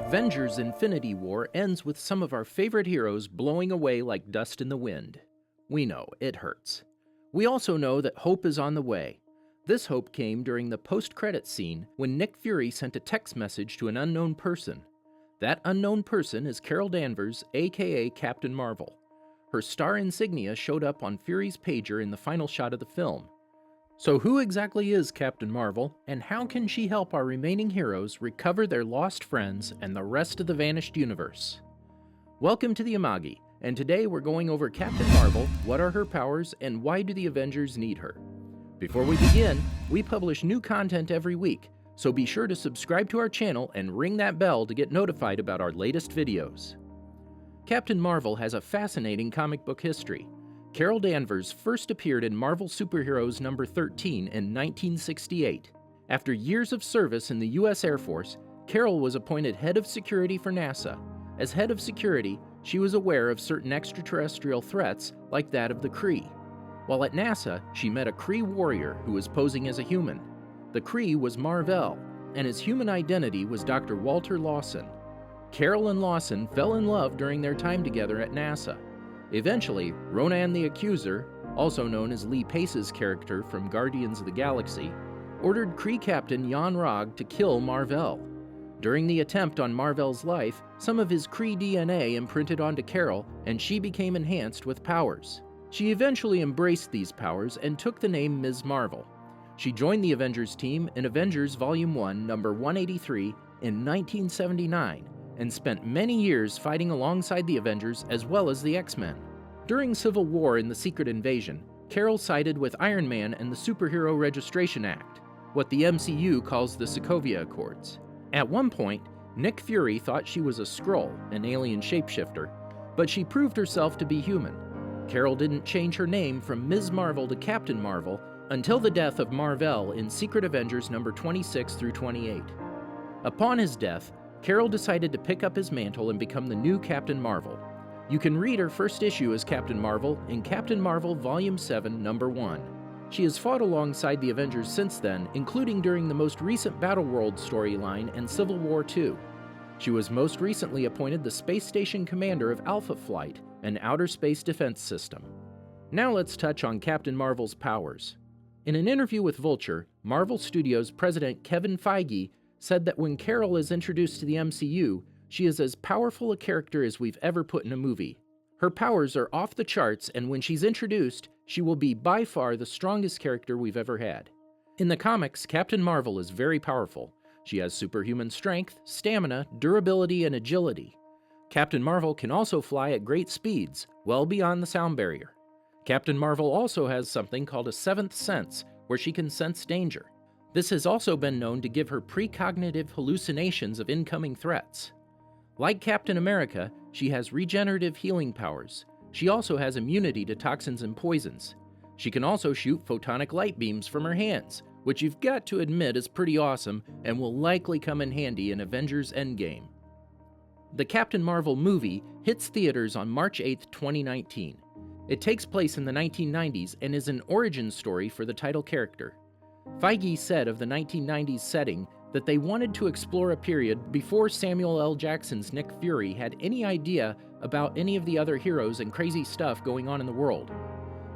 Avengers Infinity War ends with some of our favorite heroes blowing away like dust in the wind. We know, it hurts. We also know that hope is on the way. This hope came during the post-credits scene when Nick Fury sent a text message to an unknown person. That unknown person is Carol Danvers, aka Captain Marvel. Her star insignia showed up on Fury's pager in the final shot of the film. So who exactly is Captain Marvel, and how can she help our remaining heroes recover their lost friends and the rest of the vanished universe? Welcome to the Amagi, and today we're going over Captain Marvel, what are her powers, and why do the Avengers need her? Before we begin, we publish new content every week, so be sure to subscribe to our channel and ring that bell to get notified about our latest videos. Captain Marvel has a fascinating comic book history. Carol Danvers first appeared in Marvel Superheroes number 13 in 1968. After years of service in the U.S. Air Force, Carol was appointed head of security for NASA. As head of security, she was aware of certain extraterrestrial threats like that of the Kree. While at NASA, she met a Kree warrior who was posing as a human. The Kree was Mar-Vell, and his human identity was Dr. Walter Lawson. Carol and Lawson fell in love during their time together at NASA. Eventually, Ronan the Accuser, also known as Lee Pace's character from Guardians of the Galaxy, ordered Kree Captain Yon-Rogg to kill Mar-Vell. During the attempt on Mar-Vell's life, some of his Kree DNA imprinted onto Carol, and she became enhanced with powers. She eventually embraced these powers and took the name Ms. Marvel. She joined the Avengers team in Avengers Volume 1, number 183 in 1979, and spent many years fighting alongside the Avengers as well as the X-Men. During Civil War in the Secret Invasion, Carol sided with Iron Man and the Superhero Registration Act, what the MCU calls the Sokovia Accords. At one point, Nick Fury thought she was a Skrull, an alien shapeshifter, but she proved herself to be human. Carol didn't change her name from Ms. Marvel to Captain Marvel until the death of Mar-Vell in Secret Avengers number 26 through 28. Upon his death, Carol decided to pick up his mantle and become the new Captain Marvel. You can read her first issue as Captain Marvel in Captain Marvel Volume 7, Number 1. She has fought alongside the Avengers since then, including during the most recent Battleworld storyline and Civil War II. She was most recently appointed the Space Station Commander of Alpha Flight, an outer space defense system. Now let's touch on Captain Marvel's powers. In an interview with Vulture, Marvel Studios president Kevin Feige said that when Carol is introduced to the MCU, she is as powerful a character as we've ever put in a movie. Her powers are off the charts, and when she's introduced, she will be by far the strongest character we've ever had. In the comics, Captain Marvel is very powerful. She has superhuman strength, stamina, durability, and agility. Captain Marvel can also fly at great speeds, well beyond the sound barrier. Captain Marvel also has something called a seventh sense, where she can sense danger. This has also been known to give her precognitive hallucinations of incoming threats. Like Captain America, she has regenerative healing powers. She also has immunity to toxins and poisons. She can also shoot photonic light beams from her hands, which you've got to admit is pretty awesome and will likely come in handy in Avengers Endgame. The Captain Marvel movie hits theaters on March 8, 2019. It takes place in the 1990s and is an origin story for the title character. Feige said of the 1990s setting that they wanted to explore a period before Samuel L. Jackson's Nick Fury had any idea about any of the other heroes and crazy stuff going on in the world.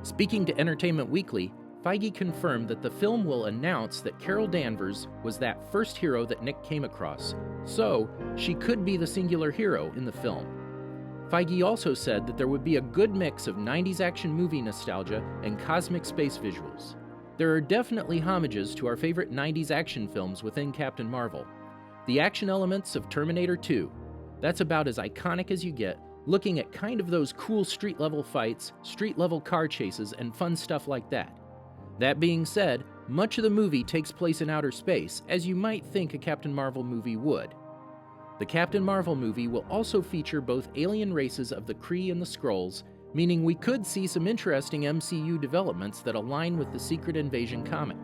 Speaking to Entertainment Weekly, Feige confirmed that the film will announce that Carol Danvers was that first hero that Nick came across, so she could be the singular hero in the film. Feige also said that there would be a good mix of 90s action movie nostalgia and cosmic space visuals. There are definitely homages to our favorite 90s action films within Captain Marvel. The action elements of Terminator 2, that's about as iconic as you get, looking at kind of those cool street-level fights, street-level car chases, and fun stuff like that. That being said, much of the movie takes place in outer space, as you might think a Captain Marvel movie would. The Captain Marvel movie will also feature both alien races of the Kree and the Skrulls, meaning we could see some interesting MCU developments that align with the Secret Invasion comic.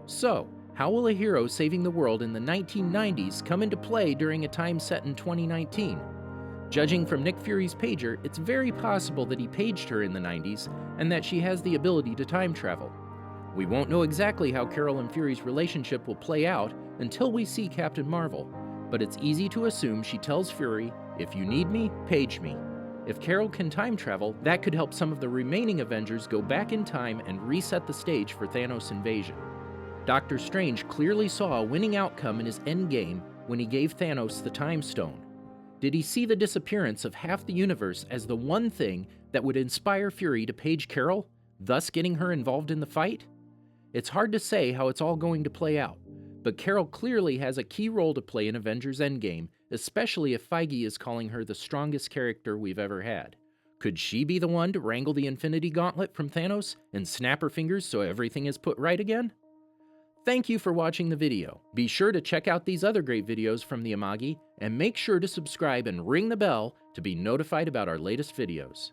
So, how will a hero saving the world in the 1990s come into play during a time set in 2019? Judging from Nick Fury's pager, it's very possible that he paged her in the 90s and that she has the ability to time travel. We won't know exactly how Carol and Fury's relationship will play out until we see Captain Marvel, but it's easy to assume she tells Fury, "If you need me, page me." If Carol can time travel, that could help some of the remaining Avengers go back in time and reset the stage for Thanos' invasion. Doctor Strange clearly saw a winning outcome in his Endgame when he gave Thanos the Time Stone. Did he see the disappearance of half the universe as the one thing that would inspire Fury to page Carol, thus getting her involved in the fight? It's hard to say how it's all going to play out, but Carol clearly has a key role to play in Avengers Endgame, especially if Feige is calling her the strongest character we've ever had. Could she be the one to wrangle the Infinity Gauntlet from Thanos and snap her fingers so everything is put right again? Thank you for watching the video. Be sure to check out these other great videos from the Amagi, and make sure to subscribe and ring the bell to be notified about our latest videos.